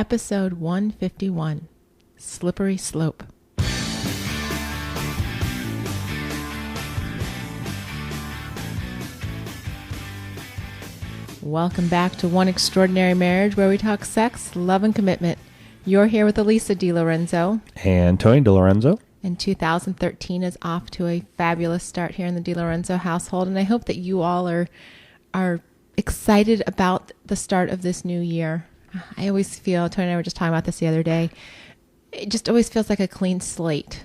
Episode 151, Slippery Slope. Welcome back to One Extraordinary Marriage, where we talk sex, love, and commitment. You're here with Elisa DiLorenzo. And Tony DiLorenzo. And 2013 is off to a fabulous start here in the DiLorenzo household, and I hope that you all are excited about the start of this new year. I always feel, Tony and I were just talking about this the other day, it just always feels like a clean slate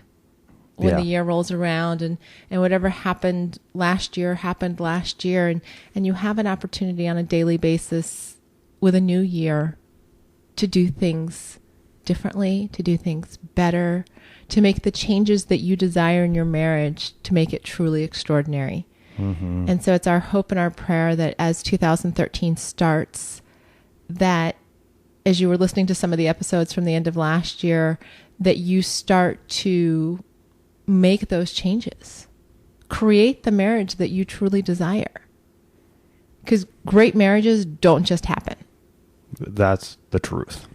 when the year rolls around, and whatever happened last year, and you have an opportunity on a daily basis with a new year to do things differently, to do things better, to make the changes that you desire in your marriage to make it truly extraordinary. Mm-hmm. And so it's our hope and our prayer that as 2013 starts, that as you were listening to some of the episodes from the end of last year, that you start to make those changes. Create the marriage that you truly desire. Because great marriages don't just happen. That's the truth.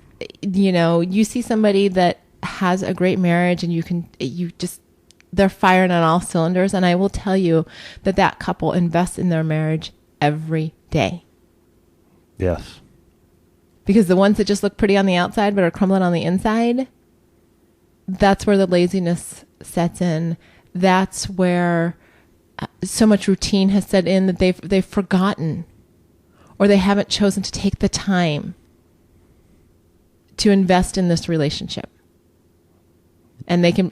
You know, you see somebody that has a great marriage and they're firing on all cylinders. And I will tell you that couple invests in their marriage every day. Yes. Because the ones that just look pretty on the outside but are crumbling on the inside, that's where the laziness sets in. That's where so much routine has set in that they've forgotten, or they haven't chosen to take the time to invest in this relationship. And they can,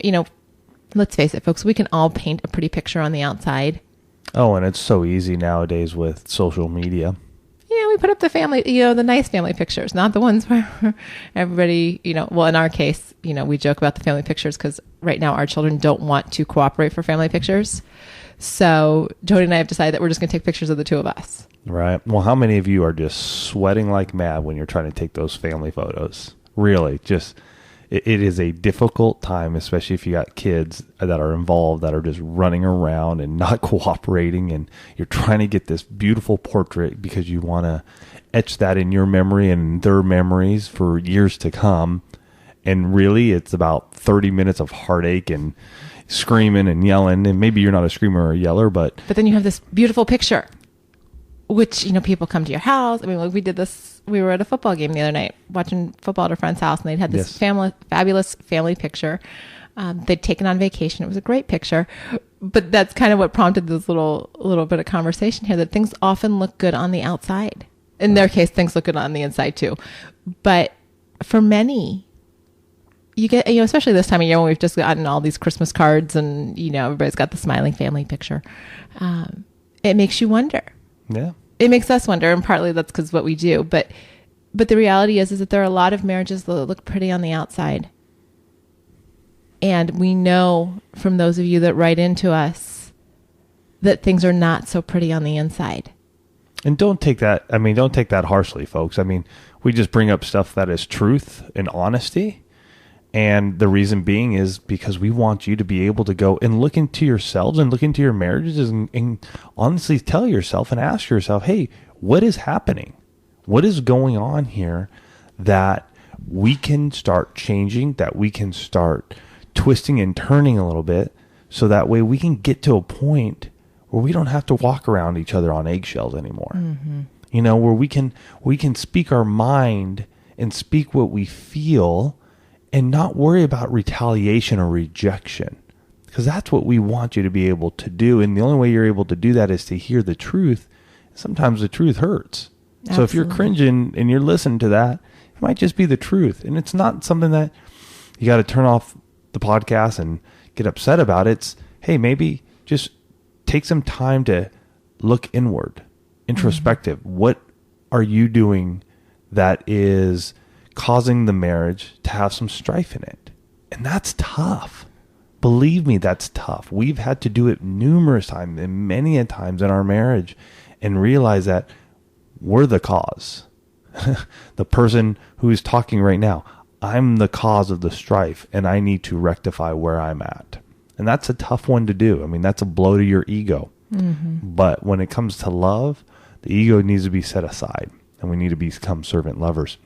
let's face it, folks, we can all paint a pretty picture on the outside. Oh, and it's so easy nowadays with social media. We put up the family, the nice family pictures, not the ones where everybody, well, in our case, we joke about the family pictures because right now our children don't want to cooperate for family pictures. So Tony and I have decided that we're just going to take pictures of the two of us. Right. Well, how many of you are just sweating like mad when you're trying to take those family photos? Really, it is a difficult time, especially if you got kids that are involved that are just running around and not cooperating, and you're trying to get this beautiful portrait because you want to etch that in your memory and their memories for years to come. And really, it's about 30 minutes of heartache and screaming and yelling. And maybe you're not a screamer or a yeller, but then you have this beautiful picture, which, people come to your house. I mean, we did this. We were at a football game the other night watching football at a friend's house, and they'd had this fabulous family picture. They'd taken on vacation. It was a great picture, but that's kind of what prompted this little bit of conversation here, that things often look good on the outside. In their case, things look good on the inside too. But for many, you get, especially this time of year when we've just gotten all these Christmas cards and, everybody's got the smiling family picture. It makes you wonder. Yeah. It makes us wonder, and partly that's because what we do. But the reality is that there are a lot of marriages that look pretty on the outside. And we know from those of you that write into us that things are not so pretty on the inside. And don't take that harshly, folks. I mean, we just bring up stuff that is truth and honesty. And the reason being is because we want you to be able to go and look into yourselves and look into your marriages and honestly tell yourself and ask yourself, hey, what is happening? What is going on here that we can start changing, that we can start twisting and turning a little bit, so that way we can get to a point where we don't have to walk around each other on eggshells anymore. Mm-hmm. Where we can speak our mind and speak what we feel and not worry about retaliation or rejection, because that's what we want you to be able to do. And the only way you're able to do that is to hear the truth. Sometimes the truth hurts. Absolutely. So if you're cringing and you're listening to that, it might just be the truth. And it's not something that you got to turn off the podcast and get upset about. It's, hey, maybe just take some time to look inward, introspective. Mm-hmm. What are you doing that is causing the marriage to have some strife in it? And that's tough. Believe me, that's tough. We've had to do it numerous times and many a times in our marriage, and realize that we're the cause. The person who is talking right now, I'm the cause of the strife, and I need to rectify where I'm at. And that's a tough one to do. I mean, that's a blow to your ego. Mm-hmm. But when it comes to love, the ego needs to be set aside, and we need to become servant lovers.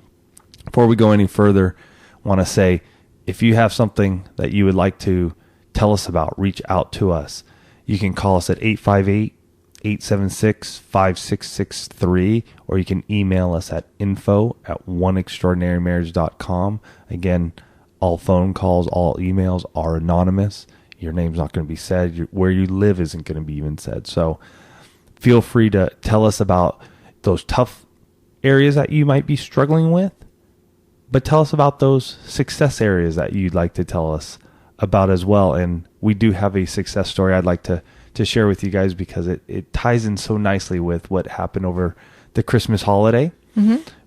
Before we go any further, I want to say, if you have something that you would like to tell us about, reach out to us. You can call us at 858-876-5663, or you can email us at info@oneextraordinarymarriage.com. Again, all phone calls, all emails are anonymous. Your name's not going to be said. Where you live isn't going to be even said. So feel free to tell us about those tough areas that you might be struggling with, but tell us about those success areas that you'd like to tell us about as well. And we do have a success story I'd like to share with you guys, because it ties in so nicely with what happened over the Christmas holiday,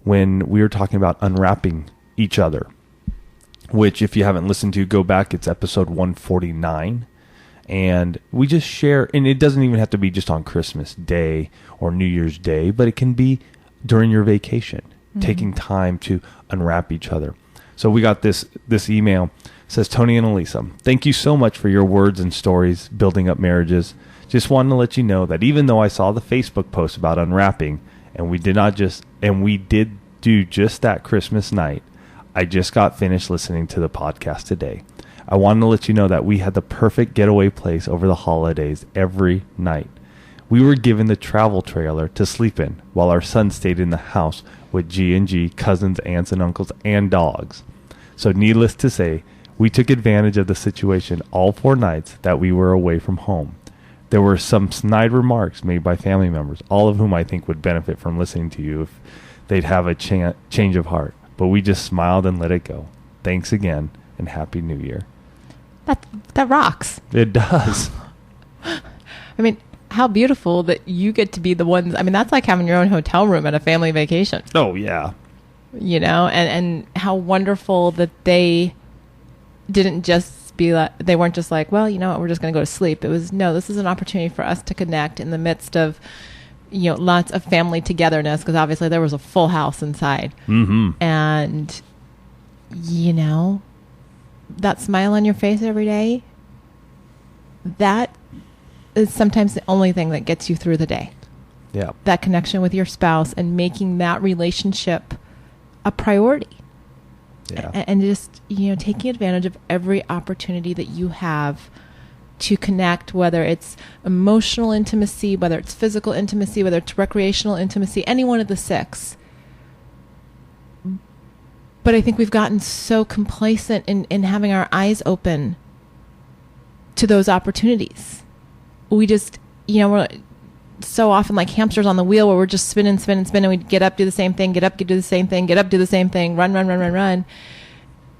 when we were talking about unwrapping each other, which, if you haven't listened to, go back. It's episode 149. And we just share, and it doesn't even have to be just on Christmas Day or New Year's Day, but it can be during your vacation, taking time to unwrap each other. So we got this email. It says, Tony and Elisa, thank you so much for your words and stories building up marriages. Just wanted to let you know that even though I saw the Facebook post about unwrapping, and we did do just that Christmas night, I just got finished listening to the podcast today. I wanted to let you know that we had the perfect getaway place over the holidays every night. We were given the travel trailer to sleep in, while our son stayed in the house with G&G, cousins, aunts, and uncles, and dogs. So needless to say, we took advantage of the situation all 4 nights that we were away from home. There were some snide remarks made by family members, all of whom I think would benefit from listening to you if they'd have a change of heart. But we just smiled and let it go. Thanks again, and Happy New Year. That rocks. It does. I mean, how beautiful that you get to be the ones. I mean, that's like having your own hotel room at a family vacation. Oh, yeah. You know, and how wonderful that they didn't just be like, they weren't just like, well, you know what, we're just going to go to sleep. It was, no, this is an opportunity for us to connect in the midst of, you know, lots of family togetherness, because obviously there was a full house inside. And, you know, that smile on your face every day, that is sometimes the only thing that gets you through the day. Yeah. That connection with your spouse and making that relationship a priority. Yeah. And just, you know, taking advantage of every opportunity that you have to connect, whether it's emotional intimacy, whether it's physical intimacy, whether it's recreational intimacy, any one of the 6. But I think we've gotten so complacent in having our eyes open to those opportunities. We just, you know, we're so often like hamsters on the wheel, where we're just spinning, and we get up, do the same thing, get up, do the same thing, get up, do the same thing, run.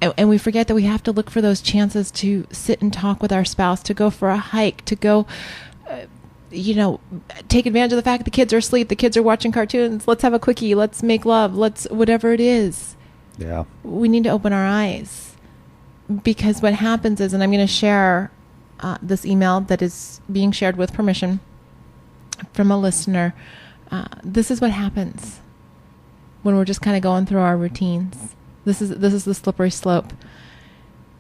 And we forget that we have to look for those chances to sit and talk with our spouse, to go for a hike, to go, you know, take advantage of the fact that the kids are asleep, the kids are watching cartoons, let's have a quickie, let's make love, let's, whatever it is. Yeah. We need to open our eyes, because what happens is, and I'm going to share this email that is being shared with permission from a listener. This is what happens when we're just kind of going through our routines. This is the slippery slope.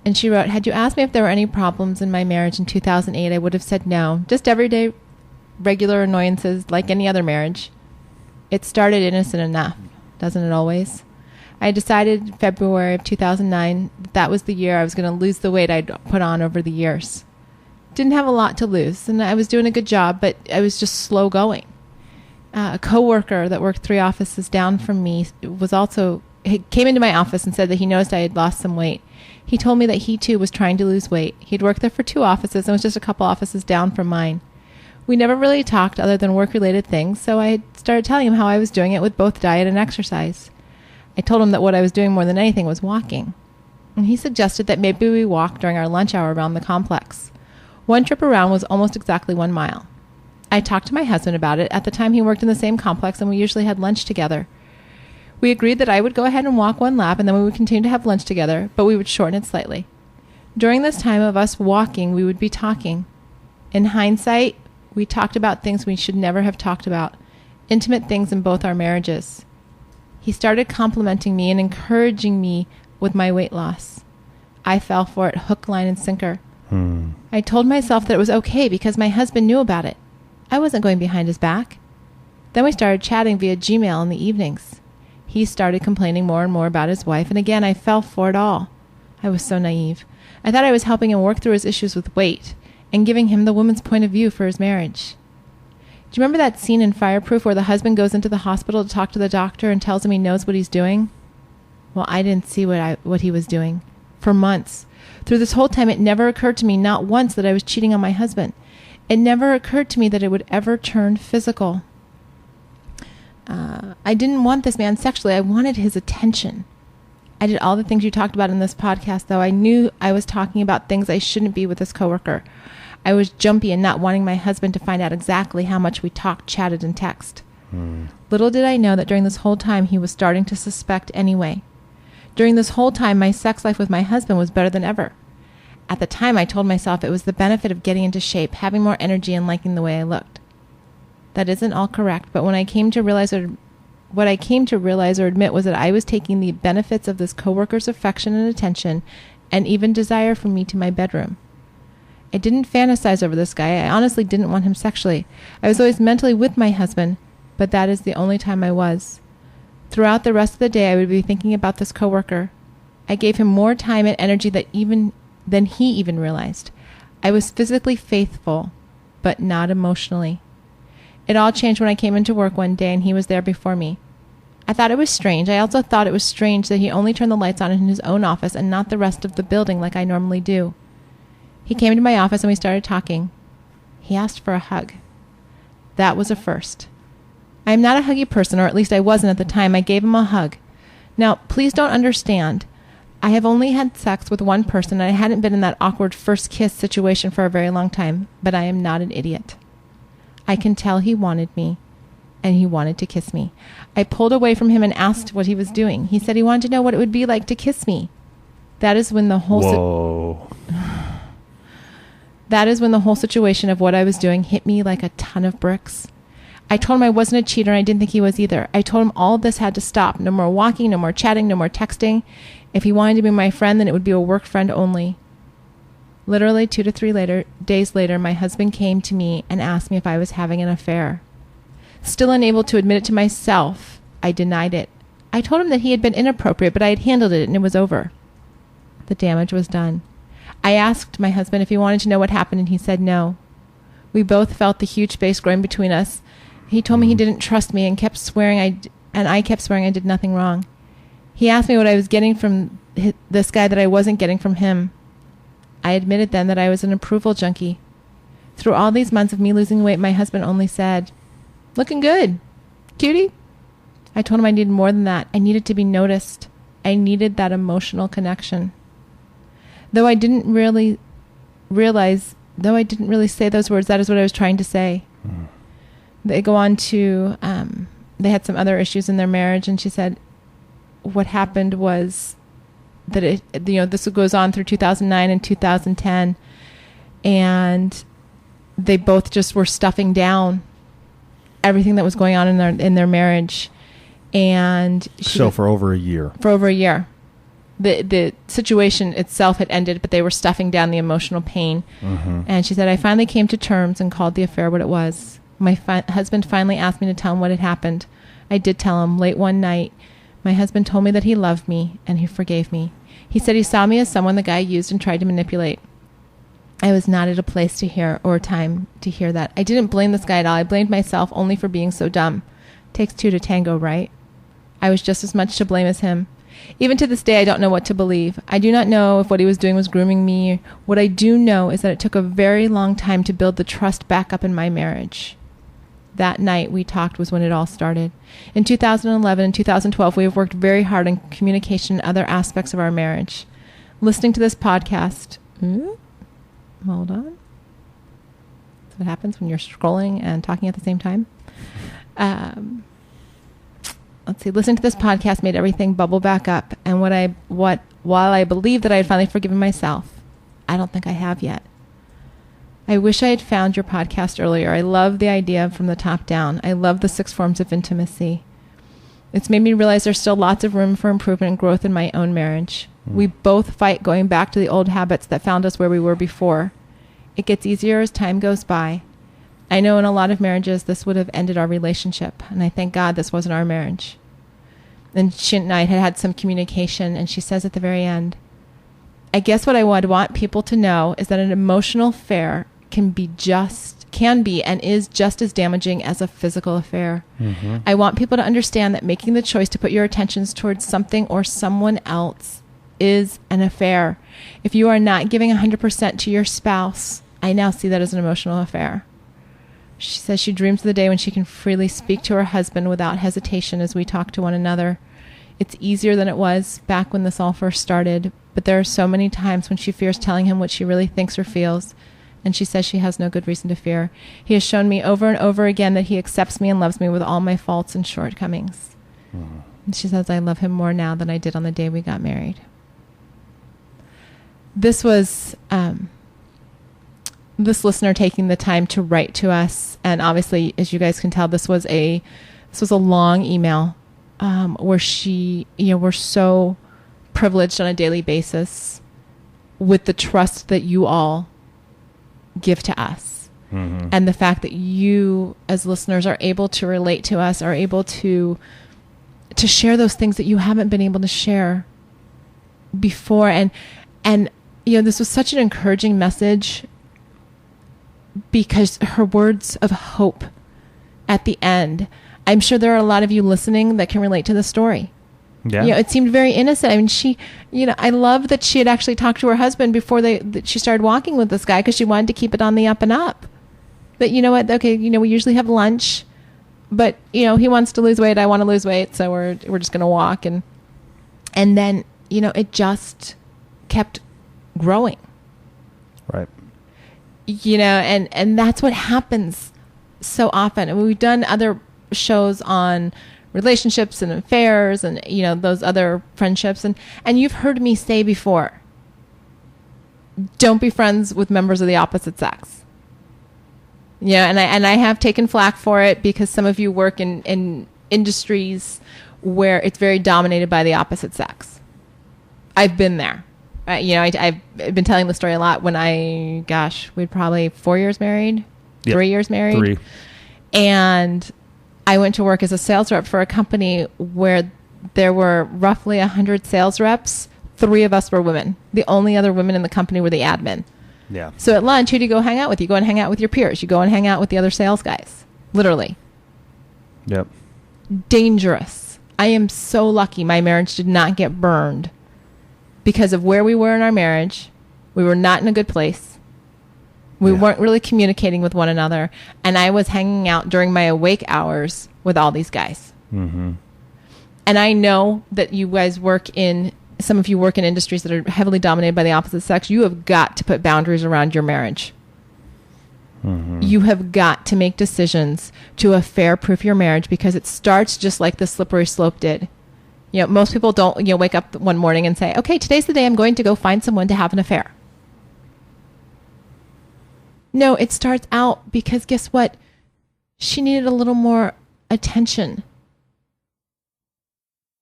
And she wrote, had you asked me if there were any problems in my marriage in 2008, I would have said no. Just everyday, regular annoyances like any other marriage. It started innocent enough, doesn't it always? I decided in February of 2009 that was the year I was going to lose the weight I'd put on over the years. Didn't have a lot to lose, and I was doing a good job, but I was just slow going. A coworker that worked 3 offices down from me he came into my office and said that he noticed I had lost some weight. He told me that he too was trying to lose weight. He'd worked there for 2 offices and was just a couple offices down from mine. We never really talked other than work-related things, so I started telling him how I was doing it with both diet and exercise. I told him that what I was doing more than anything was walking. And he suggested that maybe we walk during our lunch hour around the complex. One trip around was almost exactly 1 mile. I talked to my husband about it. At the time, he worked in the same complex, and we usually had lunch together. We agreed that I would go ahead and walk 1 lap, and then we would continue to have lunch together, but we would shorten it slightly. During this time of us walking, we would be talking. In hindsight, we talked about things we should never have talked about, intimate things in both our marriages. He started complimenting me and encouraging me with my weight loss. I fell for it hook, line, and sinker. I told myself that it was okay because my husband knew about it. I wasn't going behind his back. Then we started chatting via Gmail in the evenings. He he started complaining more and more about his wife, and again, I fell for it all. I was so naive. I thought I was helping him work through his issues with weight and giving him the woman's point of view for his marriage. Do you remember that scene in Fireproof where the husband goes into the hospital to talk to the doctor and tells him he knows what he's doing? Well, I didn't see what he was doing for months. Through this whole time, it never occurred to me, not once, that I was cheating on my husband. It never occurred to me that it would ever turn physical. I didn't want this man sexually. I wanted his attention. I did all the things you talked about in this podcast, though I knew I was talking about things I shouldn't be with this coworker. I was jumpy and not wanting my husband to find out exactly how much we talked, chatted, and texted. Little did I know that during this whole time he was starting to suspect anyway. During this whole time, my sex life with my husband was better than ever. At the time, I told myself it was the benefit of getting into shape, having more energy, and liking the way I looked. That isn't all correct, but what I came to realize or admit was that I was taking the benefits of this coworker's affection and attention and even desire from me to my bedroom. I didn't fantasize over this guy. I honestly didn't want him sexually. I was always mentally with my husband, but that is the only time I was. Throughout the rest of the day, I would be thinking about this coworker. I gave him more time and energy than he even realized. I was physically faithful, but not emotionally. It all changed when I came into work one day and he was there before me. I thought it was strange. I also thought it was strange that he only turned the lights on in his own office and not the rest of the building like I normally do. He came into my office and we started talking. He asked for a hug. That was a first. I am not a huggy person, or at least I wasn't at the time. I gave him a hug. Now, please don't understand. I have only had sex with one person, and I hadn't been in that awkward first kiss situation for a very long time, but I am not an idiot. I can tell he wanted me, and he wanted to kiss me. I pulled away from him and asked what he was doing. He said he wanted to know what it would be like to kiss me. That is when the whole situation of what I was doing hit me like a ton of bricks. I told him I wasn't a cheater and I didn't think he was either. I told him all this had to stop. No more walking, no more chatting, no more texting. If he wanted to be my friend, then it would be a work friend only. Literally 2 to 3 days later, my husband came to me and asked me if I was having an affair. Still unable to admit it to myself, I denied it. I told him that he had been inappropriate, but I had handled it and it was over. The damage was done. I asked my husband if he wanted to know what happened, and he said no. We both felt the huge space growing between us. He told me he didn't trust me and kept swearing I kept swearing I did nothing wrong. He asked me what I was getting from this guy that I wasn't getting from him. I admitted then that I was an approval junkie. Through all these months of me losing weight, my husband only said, "Looking good, cutie." I told him I needed more than that. I needed to be noticed. I needed that emotional connection. Though I didn't really say those words, that is what I was trying to say. They go on to, they had some other issues in their marriage, and she said what happened was that this goes on through 2009 and 2010, and they both just were stuffing down everything that was going on in their marriage. And for over a year. The situation itself had ended, but they were stuffing down the emotional pain. And she said, I finally came to terms and called the affair what it was. My husband finally asked me to tell him what had happened. I did tell him. Late one night, my husband told me that he loved me and he forgave me. He said he saw me as someone the guy used and tried to manipulate. I was not at a place to hear or time to hear that. I didn't blame this guy at all. I blamed myself only for being so dumb. Takes two to tango, right? I was just as much to blame as him. Even to this day, I don't know what to believe. I do not know if what he was doing was grooming me. What I do know is that it took a very long time to build the trust back up in my marriage. That night we talked was when it all started. In 2011 and 2012, we have worked very hard on communication and other aspects of our marriage. Listening to this podcast... Hold on. That's what happens when you're scrolling and talking at the same time. Let's see. Listening to this podcast made everything bubble back up. And while I believe that I had finally forgiven myself, I don't think I have yet. I wish I had found your podcast earlier. I love the idea from the top down. I love the 6 forms of intimacy. It's made me realize there's still lots of room for improvement and growth in my own marriage. We both fight going back to the old habits that found us where we were before. It gets easier as time goes by. I know in a lot of marriages this would have ended our relationship, and I thank God this wasn't our marriage. And she and I had had some communication, and she says at the very end, I guess what I would want people to know is that an emotional affair can be and is just as damaging as a physical affair. Mm-hmm. I want people to understand that making the choice to put your attentions towards something or someone else is an affair. If you are not giving 100% to your spouse, I now see that as an emotional affair. She says she dreams of the day when she can freely speak to her husband without hesitation as we talk to one another. It's easier than it was back when this all first started, but there are so many times when she fears telling him what she really thinks or feels, and she says she has no good reason to fear. He has shown me over and over again that he accepts me and loves me with all my faults and shortcomings. Mm-hmm. And she says, I love him more now than I did on the day we got married. This was this listener taking the time to write to us, and obviously, as you guys can tell, this was a long email where we're so privileged on a daily basis with the trust that you all give to us, mm-hmm. and the fact that you as listeners are able to relate to us, are able to share those things that you haven't been able to share before, and this was such an encouraging message, because her words of hope at the end, I'm sure there are a lot of you listening that can relate to the story. Yeah. It seemed very innocent. I mean, I love that she had actually talked to her husband before that she started walking with this guy, because she wanted to keep it on the up and up. That, you know what, okay, we usually have lunch, but, he wants to lose weight, I want to lose weight, so we're just going to walk. And then, it just kept growing. Right. And that's what happens so often. And we've done other shows on relationships and affairs and, those other friendships. And you've heard me say before, don't be friends with members of the opposite sex. And I have taken flack for it, because some of you work in industries where it's very dominated by the opposite sex. I've been there. I've been telling the story a lot when we'd probably 4 years married, yep. 3 years married. 3. And I went to work as a sales rep for a company where there were roughly 100 sales reps. 3 of us were women. The only other women in the company were the admin. Yeah. So at lunch, who do you go hang out with? You go and hang out with your peers. You go and hang out with the other sales guys. Literally. Yep. Dangerous. I am so lucky my marriage did not get burned because of where we were in our marriage. We were not in a good place. We weren't really communicating with one another. And I was hanging out during my awake hours with all these guys. Mm-hmm. And I know that you guys some of you work in industries that are heavily dominated by the opposite sex. You have got to put boundaries around your marriage. Mm-hmm. You have got to make decisions to affair-proof your marriage, because it starts just like the slippery slope did. Most people don't, wake up one morning and say, okay, today's the day I'm going to go find someone to have an affair. No, it starts out because guess what? She needed a little more attention.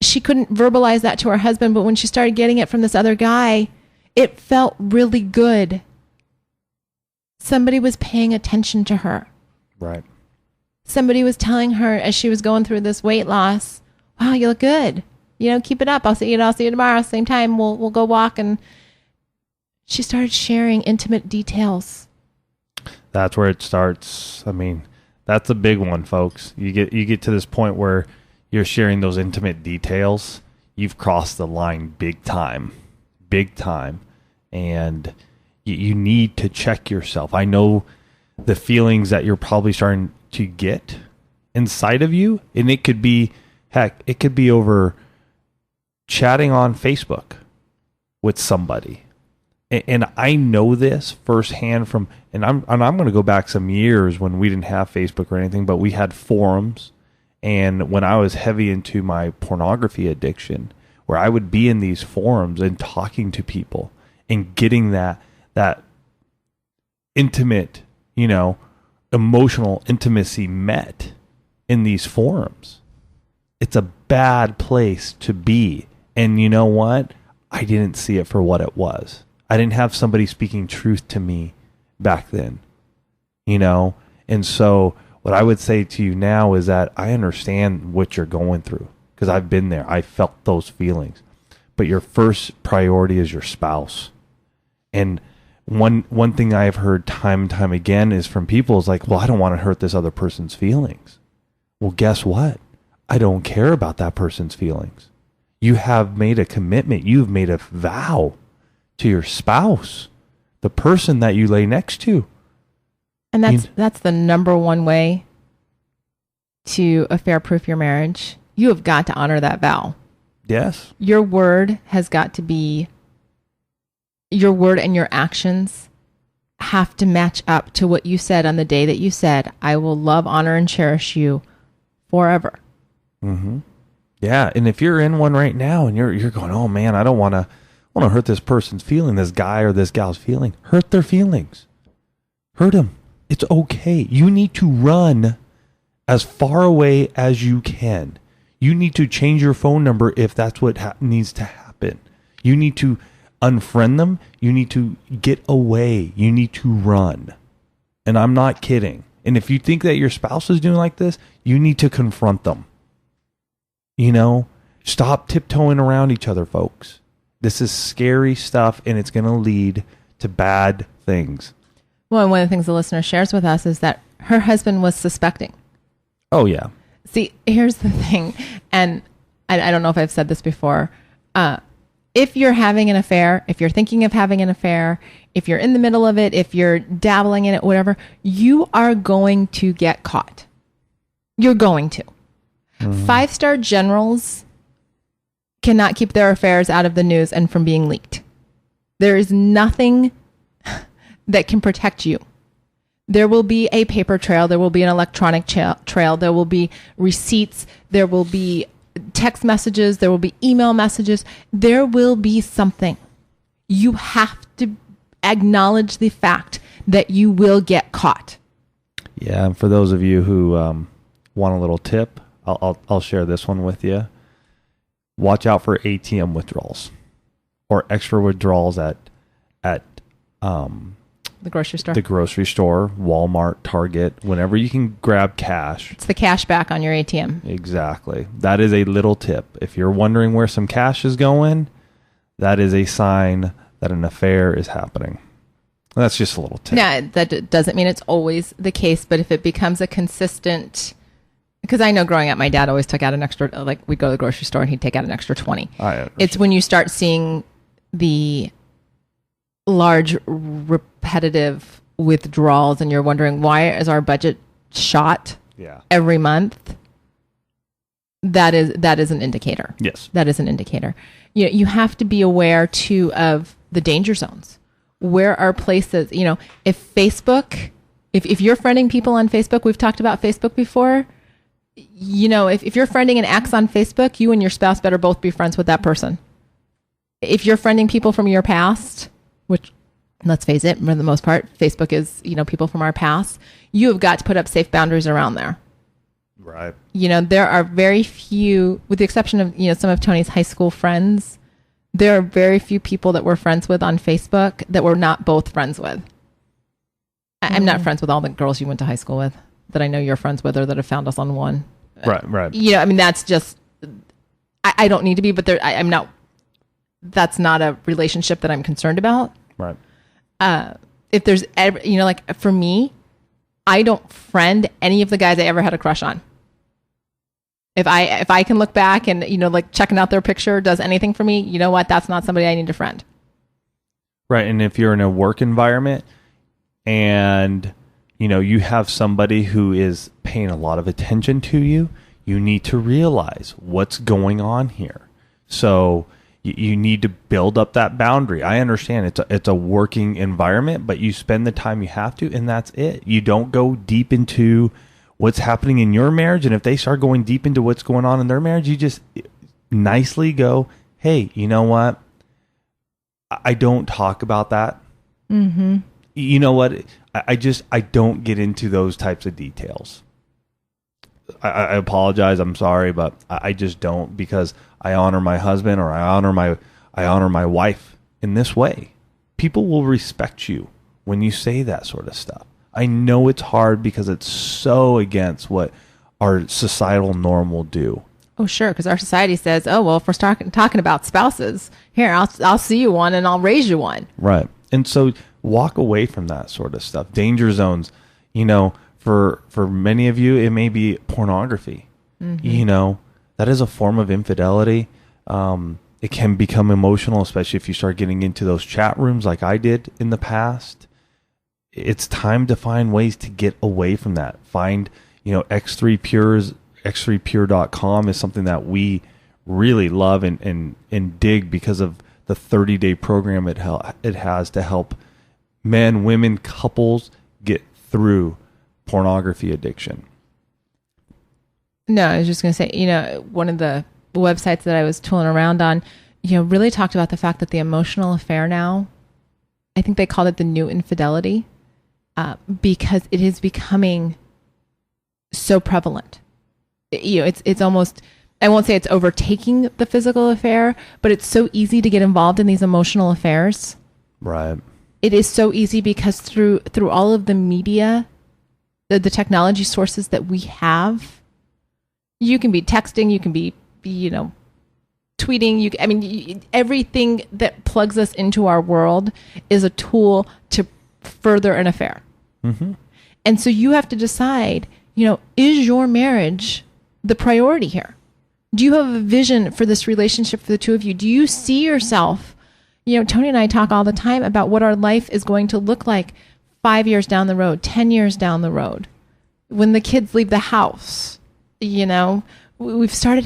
She couldn't verbalize that to her husband, but when she started getting it from this other guy, it felt really good. Somebody was paying attention to her. Right. Somebody was telling her as she was going through this weight loss, wow, you look good. Keep it up. I'll see you tomorrow. Same time. We'll go walk. And she started sharing intimate details. That's where it starts. I mean, that's a big one, folks. You get to this point where you're sharing those intimate details. You've crossed the line big time, and you need to check yourself. I know the feelings that you're probably starting to get inside of you, and it could be over chatting on Facebook with somebody. And I know this firsthand and I'm going to go back some years when we didn't have Facebook or anything, but we had forums. And when I was heavy into my pornography addiction, where I would be in these forums and talking to people and getting that intimate, emotional intimacy met in these forums. It's a bad place to be. And you know what? I didn't see it for what it was. I didn't have somebody speaking truth to me back then, And so what I would say to you now is that I understand what you're going through. because I've been there. I felt those feelings. But your first priority is your spouse. And one thing I've heard time and time again is from people is like, well, I don't want to hurt this other person's feelings. Well, guess what? I don't care about that person's feelings. You have made a commitment. You've made a vow to your spouse, the person that you lay next to. And that's the number one way to affair-proof your marriage. You have got to honor that vow. Yes. Your word has got to be, your word and your actions have to match up to what you said on the day that you said, I will love, honor, and cherish you forever. Mm-hmm. Yeah. And if you're in one right now and you're going, oh man, I don't want to hurt this person's feeling, this guy or this gal's feeling, hurt their feelings. Hurt them. It's okay. You need to run as far away as you can. You need to change your phone number if that's what needs to happen. You need to unfriend them. You need to get away. You need to run. And I'm not kidding. And if you think that your spouse is doing like this, you need to confront them. Stop tiptoeing around each other, folks. This is scary stuff, and it's going to lead to bad things. Well, and one of the things the listener shares with us is that her husband was suspecting. Oh, yeah. See, here's the thing, and I don't know if I've said this before. If you're having an affair, if you're thinking of having an affair, if you're in the middle of it, if you're dabbling in it, whatever, you are going to get caught. You're going to. 5-star generals cannot keep their affairs out of the news and from being leaked. There is nothing that can protect you. There will be a paper trail. There will be an electronic trail. There will be receipts. There will be text messages. There will be email messages. There will be something. You have to acknowledge the fact that you will get caught. Yeah, and for those of you who want a little tip, I'll share this one with you. Watch out for ATM withdrawals or extra withdrawals at the grocery store. The grocery store, Walmart, Target, whenever you can grab cash. It's the cash back on your ATM. Exactly. That is a little tip. If you're wondering where some cash is going, that is a sign that an affair is happening. That's just a little tip. Now, that doesn't mean it's always the case, but if it becomes a consistent... Because I know growing up, my dad always took out an extra, like we'd go to the grocery store and he'd take out an extra 20. It's when you start seeing the large repetitive withdrawals and you're wondering, why is our budget shot every month? That is an indicator. Yes. That is an indicator. You have to be aware too of the danger zones. Where are places, if Facebook, if you're friending people on Facebook, we've talked about Facebook before, if you're friending an ex on Facebook, you and your spouse better both be friends with that person. If you're friending people from your past, which, let's face it, for the most part, Facebook is, people from our past, you have got to put up safe boundaries around there. Right. There are very few, with the exception of, some of Tony's high school friends, there are very few people that we're friends with on Facebook that we're not both friends with. I'm not friends with all the girls you went to high school with that I know you're friends with or that have found us on one. Right. That's just, I don't need to be, but I'm not, that's not a relationship that I'm concerned about. Right. If there's ever, like for me, I don't friend any of the guys I ever had a crush on. If I can look back and, like checking out their picture does anything for me, you know what? That's not somebody I need to friend. Right. And if you're in a work environment and, you have somebody who is paying a lot of attention to you, you need to realize what's going on here. So you need to build up that boundary. I understand it's a working environment, but you spend the time you have to, and that's it. You don't go deep into what's happening in your marriage. And if they start going deep into what's going on in their marriage, you just nicely go, hey, you know what? I don't talk about that. Mm-hmm. You know what? I don't get into those types of details. I apologize. I'm sorry, but I just don't, because I honor my husband or I honor my wife in this way. People will respect you when you say that sort of stuff. I know it's hard because it's so against what our societal norm will do. Oh, sure, because our society says, "Oh, well, if we're talking about spouses, here, I'll see you one and I'll raise you one." Right. And so walk away from that sort of stuff. Danger zones, for many of you, it may be pornography. That is a form of infidelity. It can become emotional, especially if you start getting into those chat rooms like I did in the past. It's time to find ways to get away from that. Find, X3 Pures, x3pure.com is something that we really love and dig because of the 30-day program it has to help men, women, couples get through pornography addiction. No, I was just going to say, one of the websites that I was tooling around on, really talked about the fact that the emotional affair now, I think they called it the new infidelity, because it is becoming so prevalent. It's almost, I won't say it's overtaking the physical affair, but it's so easy to get involved in these emotional affairs. Right. It is so easy because through all of the media, the technology sources that we have, you can be texting, you can be tweeting. Everything that plugs us into our world is a tool to further an affair. Mm-hmm. And so you have to decide, is your marriage the priority here? Do you have a vision for this relationship for the two of you? Do you see yourself? Tony and I talk all the time about what our life is going to look like 5 years down the road, 10 years down the road, when the kids leave the house. We've started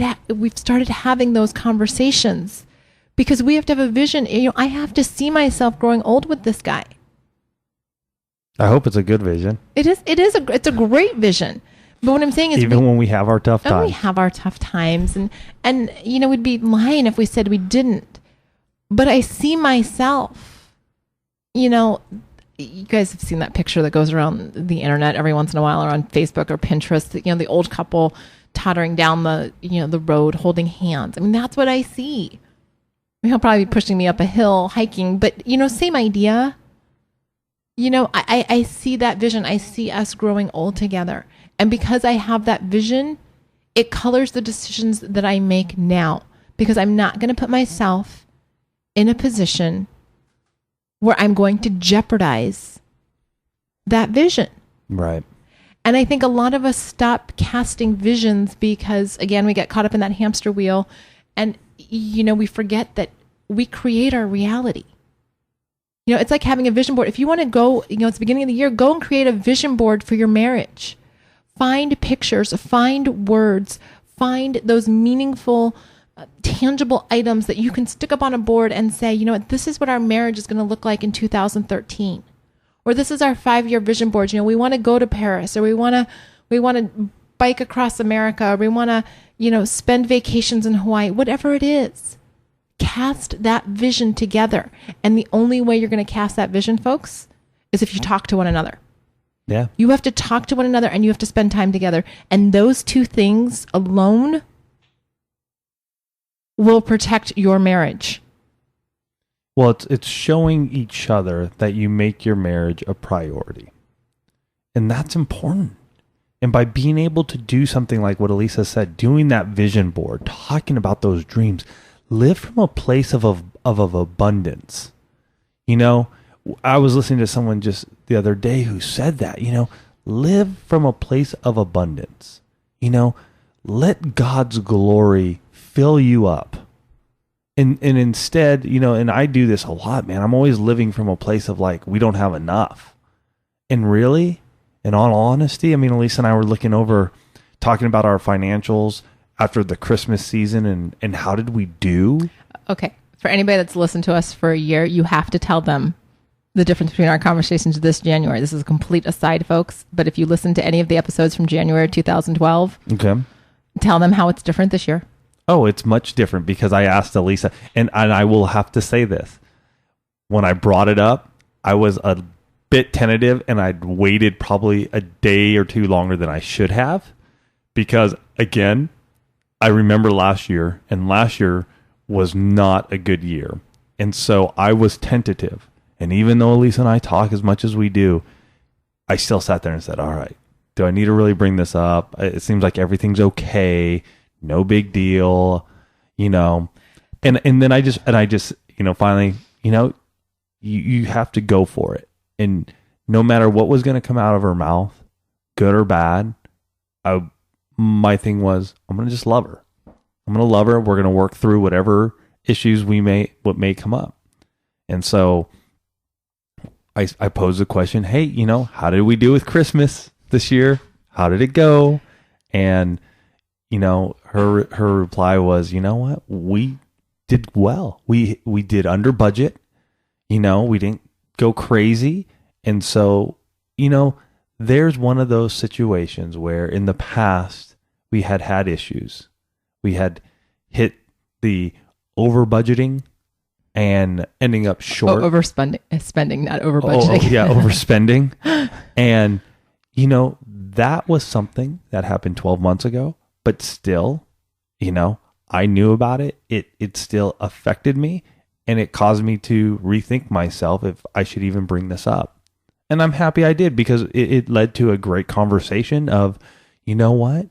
having those conversations because we have to have a vision. I have to see myself growing old with this guy. I hope it's a good vision. It's a great vision. But what I'm saying is, even when we have our tough times, and we'd be lying if we said we didn't. But I see myself. You guys have seen that picture that goes around the internet every once in a while, or on Facebook or Pinterest. The old couple tottering down the road holding hands. That's what I see. He'll probably be pushing me up a hill hiking, but same idea. I see that vision. I see us growing old together. And because I have that vision, it colors the decisions that I make now, because I'm not going to put myself in a position where I'm going to jeopardize that vision. Right. And I think a lot of us stop casting visions because, again, we get caught up in that hamster wheel, and, we forget that we create our reality. It's like having a vision board. If you want to go, it's the beginning of the year, go and create a vision board for your marriage. Find pictures, find words, find those meaningful, tangible items that you can stick up on a board and say, this is what our marriage is going to look like in 2013. Or this is our 5-year vision board. We want to go to Paris, or we want to bike across America, or we want to, spend vacations in Hawaii, whatever it is. Cast that vision together. And the only way you're going to cast that vision, folks, is if you talk to one another. Yeah. You have to talk to one another, and you have to spend time together. And those two things alone will protect your marriage. Well, it's showing each other that you make your marriage a priority. And that's important. And by being able to do something like what Elisa said, doing that vision board, talking about those dreams, live from a place of abundance. I was listening to someone just the other day who said that, live from a place of abundance. Let God's glory fill you up. And instead, and I do this a lot, man. I'm always living from a place of we don't have enough. And really, in all honesty, Elisa and I were looking over, talking about our financials after the Christmas season and how did we do? Okay. For anybody that's listened to us for a year, you have to tell them the difference between our conversations this January. This is a complete aside, folks. But if you listen to any of the episodes from January 2012, okay, tell them how it's different this year. Oh, it's much different because I asked Elisa, and I will have to say this. When I brought it up, I was a bit tentative, and I'd waited probably a day or two longer than I should have because, again, I remember last year, and last year was not a good year. And so I was tentative. And even though Elisa and I talk as much as we do, I still sat there and said, all right, do I need to really bring this up? It seems like everything's okay. no big deal, you know. And then I just, you know, finally, you know, you have to go for it. And no matter what was going to come out of her mouth, good or bad, my thing was, I'm going to just love her. I'm going to love her. We're going to work through whatever issues what may come up. And so I posed the question, hey, you know, how did we do with Christmas this year? How did it go? And, you know, her reply was, you know what? We did well. We did under budget. You know, we didn't go crazy. And so, you know, there's one of those situations where in the past we had issues. We had hit the over budgeting and ending up short. Spending, not over budgeting. Overspending. And, you know, that was something that happened 12 months ago, but still, you know, I knew about it. It still affected me, and it caused me to rethink myself if I should even bring this up. And I'm happy I did, because it led to a great conversation of, you know what?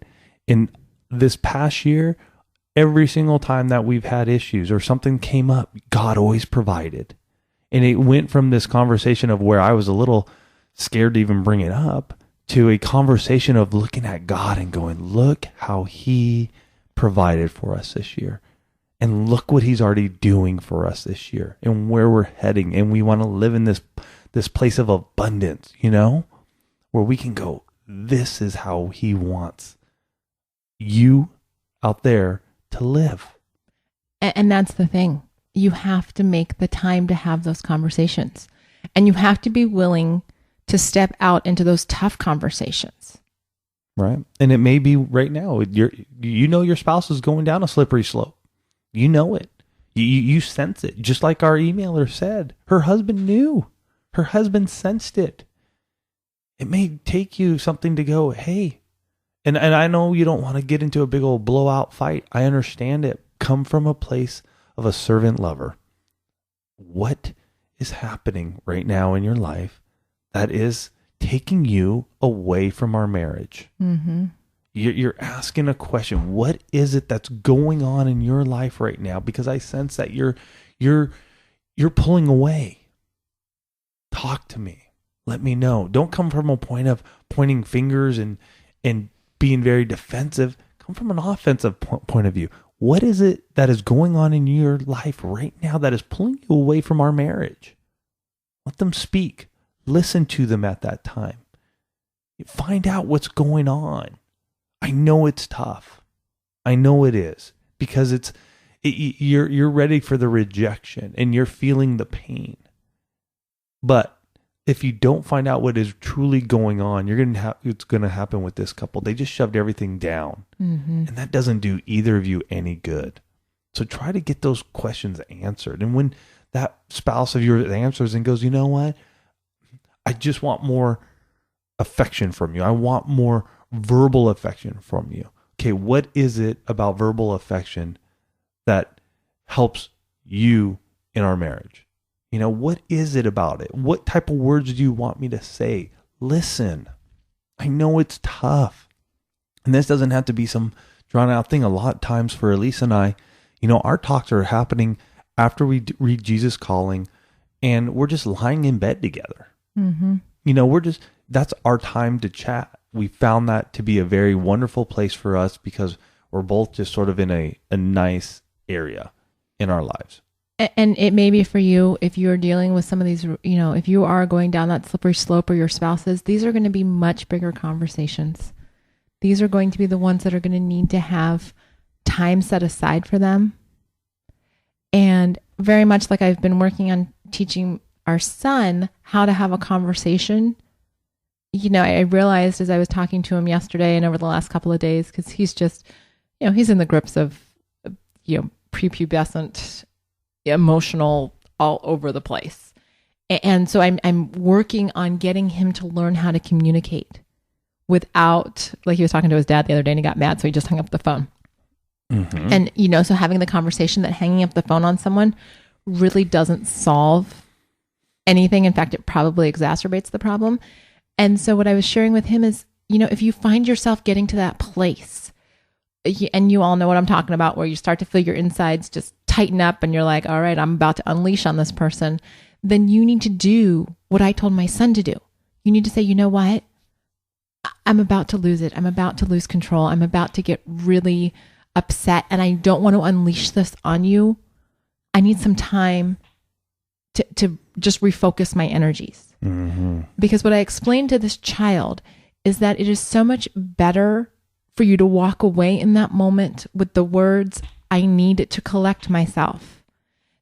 In this past year, every single time that we've had issues or something came up, God always provided. And it went from this conversation of where I was a little scared to even bring it up to a conversation of looking at God and going, look how he provided for us this year. And look what he's already doing for us this year and where we're heading. And we want to live in this place of abundance, you know, where we can go, this is how he wants you out there to live. And that's the thing. You have to make the time to have those conversations, and you have to be willing to step out into those tough conversations. Right. And it may be right now, you know, your spouse is going down a slippery slope. You know it. You sense it. Just like our emailer said, her husband knew. Her husband sensed it. It may take you something to go, hey, and I know you don't want to get into a big old blowout fight. I understand it. Come from a place of a servant lover. What is happening right now in your life that is taking you away from our marriage? Mm-hmm. You're asking a question. What is it that's going on in your life right now? Because I sense that you're pulling away. Talk to me. Let me know. Don't come from a point of pointing fingers and being very defensive. Come from an offensive point of view. What is it that is going on in your life right now that is pulling you away from our marriage? Let them speak. Listen to them at that time. Find out what's going on. I know it's tough. I know it is, because you're ready for the rejection and you're feeling the pain. But if you don't find out what is truly going on, it's going to happen with this couple. They just shoved everything down, and that doesn't do either of you any good. So try to get those questions answered. And when that spouse of yours answers and goes, you know what? I just want more affection from you. I want more verbal affection from you. Okay, what is it about verbal affection that helps you in our marriage? You know, what is it about it? What type of words do you want me to say? Listen, I know it's tough. And this doesn't have to be some drawn out thing. A lot of times for Elise and I, you know, our talks are happening after we read Jesus Calling, and we're just lying in bed together. Mm-hmm. You know, that's our time to chat. We found that to be a very wonderful place for us because we're both just sort of in a nice area in our lives. And it may be for you, if you're dealing with some of these, you know, if you are going down that slippery slope, or your spouse is, these are going to be much bigger conversations. These are going to be the ones that are going to need to have time set aside for them. And very much like I've been working on teaching our son how to have a conversation. You know, I realized as I was talking to him yesterday and over the last couple of days, because he's just, you know, he's in the grips of, you know, prepubescent, emotional, all over the place. And so I'm working on getting him to learn how to communicate without, like he was talking to his dad the other day and he got mad, so he just hung up the phone. Mm-hmm. And, you know, so having the conversation that hanging up the phone on someone really doesn't solve anything. In fact, it probably exacerbates the problem. And so what I was sharing with him is, you know, if you find yourself getting to that place, and you all know what I'm talking about, where you start to feel your insides just tighten up and you're like, all right, I'm about to unleash on this person, then you need to do what I told my son to do. You need to say, you know what? I'm about to lose it. I'm about to lose control. I'm about to get really upset and I don't want to unleash this on you. I need some time to just refocus my energies. Mm-hmm. Because what I explained to this child is that it is so much better for you to walk away in that moment with the words, I need to collect myself,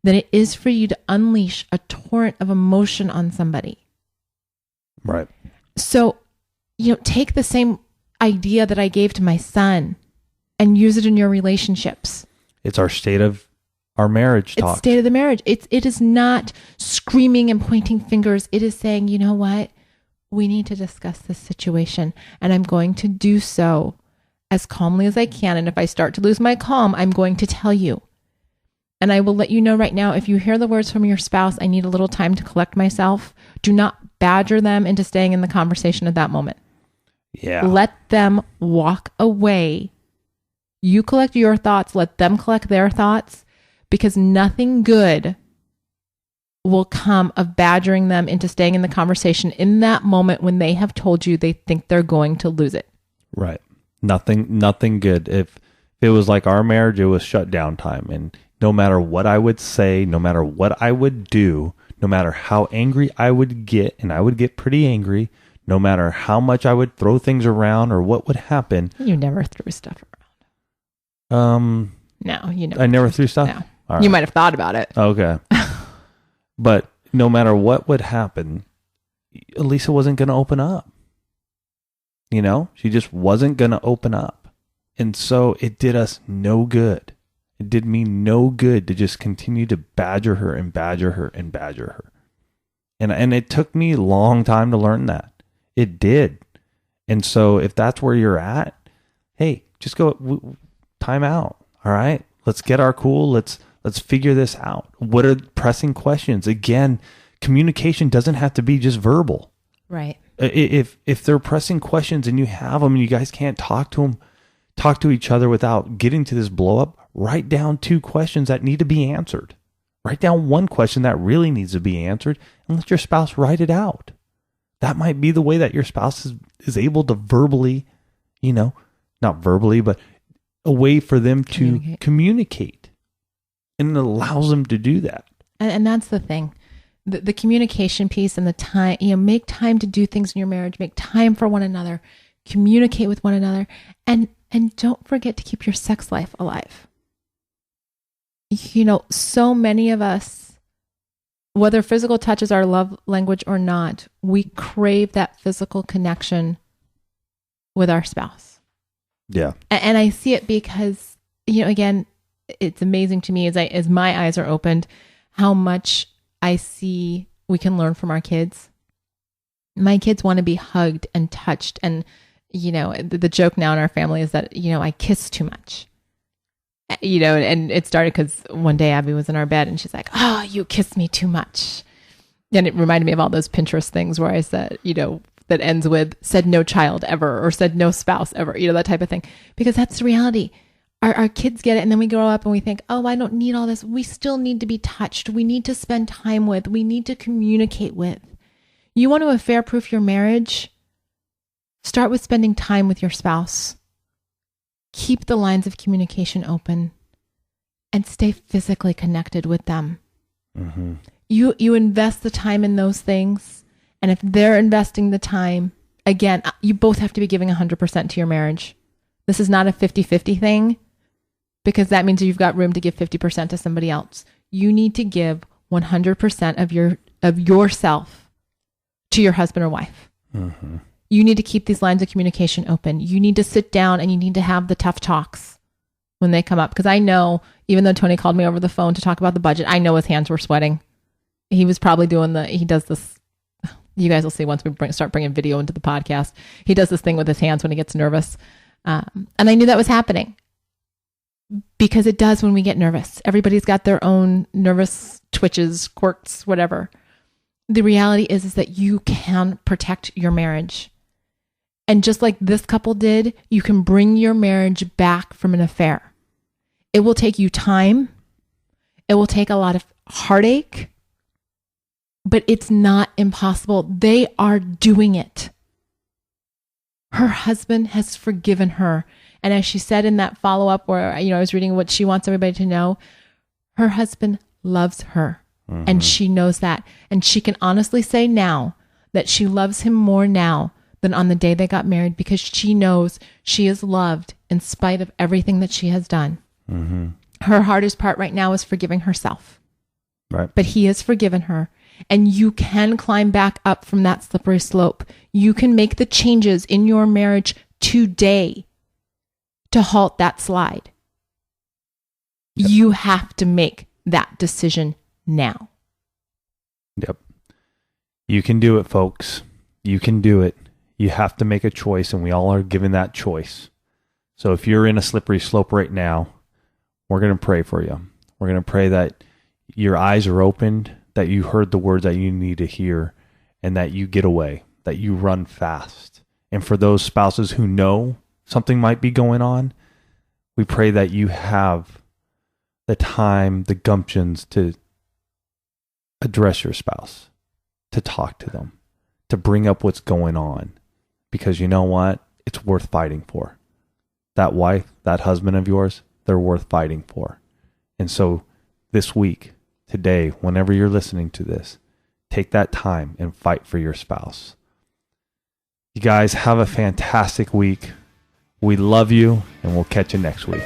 than it is for you to unleash a torrent of emotion on somebody. Right. So, take the same idea that I gave to my son and use it in your relationships. It's our state of our marriage talk. It's state of the marriage. It is not screaming and pointing fingers. It is saying, you know what? We need to discuss this situation and I'm going to do so as calmly as I can. And if I start to lose my calm, I'm going to tell you. And I will let you know right now, if you hear the words from your spouse, I need a little time to collect myself. Do not badger them into staying in the conversation at that moment. Yeah. Let them walk away. You collect your thoughts, let them collect their thoughts, because nothing good will come of badgering them into staying in the conversation in that moment when they have told you they think they're going to lose it. Right. Nothing good. If it was like our marriage, it was shutdown time. And no matter what I would say, no matter what I would do, no matter how angry I would get, and I would get pretty angry, no matter how much I would throw things around or what would happen. You never threw stuff around. No, you never. I never threw stuff? No. All right. You might have thought about it. Okay. But no matter what would happen, Elisa wasn't going to open up. She just wasn't going to open up. And so it did us no good. It did me no good to just continue to badger her and badger her and badger her. And it took me a long time to learn that. It did. And so if that's where you're at, hey, just go time out. All right. Let's get our cool. Let's figure this out. What are pressing questions? Again, communication doesn't have to be just verbal. Right. If they're pressing questions and you have them and you guys can't talk to each other without getting to this blow up, write down 2 questions that need to be answered. Write down 1 question that really needs to be answered and let your spouse write it out. That might be the way that your spouse is able to verbally, not verbally, but a way for them to communicate. And it allows them to do that. And that's the thing. The communication piece and the time, make time to do things in your marriage, make time for one another, communicate with one another, and don't forget to keep your sex life alive. So many of us, whether physical touch is our love language or not, we crave that physical connection with our spouse. Yeah. And I see it because, again, it's amazing to me as my eyes are opened, how much I see we can learn from our kids. My kids want to be hugged and touched. And, the joke now in our family is that, I kiss too much. And it started because one day Abby was in our bed and she's like, oh, you kiss me too much. And it reminded me of all those Pinterest things where I said, that ends with said no child ever or said no spouse ever, that type of thing. Because that's the reality. Our kids get it and then we grow up and we think, oh, I don't need all this. We still need to be touched. We need to spend time with. We need to communicate with. You want to affair-proof your marriage? Start with spending time with your spouse. Keep the lines of communication open and stay physically connected with them. Mm-hmm. You invest the time in those things. And if they're investing the time, again, you both have to be giving 100% to your marriage. This is not a 50-50 thing, because that means you've got room to give 50% to somebody else. You need to give 100% of yourself to your husband or wife. Mm-hmm. You need to keep these lines of communication open. You need to sit down and you need to have the tough talks when they come up. Because I know, even though Tony called me over the phone to talk about the budget, I know his hands were sweating. He was probably he does this. You guys will see once we start bringing video into the podcast. He does this thing with his hands when he gets nervous. And I knew that was happening because it does when we get nervous. Everybody's got their own nervous twitches, quirks, whatever. The reality is that you can protect your marriage. And just like this couple did, you can bring your marriage back from an affair. It will take you time. It will take a lot of heartache, but it's not impossible. They are doing it. Her husband has forgiven her. And as she said in that follow-up where, I was reading what she wants everybody to know, her husband loves her. Mm-hmm. And she knows that. And she can honestly say now that she loves him more now than on the day they got married, because she knows she is loved in spite of everything that she has done. Mm-hmm. Her hardest part right now is forgiving herself. Right. But he has forgiven her. And you can climb back up from that slippery slope. You can make the changes in your marriage today to halt that slide. Yep. You have to make that decision now. Yep. You can do it, folks. You can do it. You have to make a choice, and we all are given that choice. So if you're in a slippery slope right now, we're going to pray for you. We're going to pray that your eyes are opened, that you heard the words that you need to hear, and that you get away, that you run fast. And for those spouses who know something might be going on, we pray that you have the time, the gumptions to address your spouse, to talk to them, to bring up what's going on. Because you know what? It's worth fighting for. That wife, that husband of yours, they're worth fighting for. And so this week, today, whenever you're listening to this, take that time and fight for your spouse. You guys have a fantastic week. We love you, and we'll catch you next week.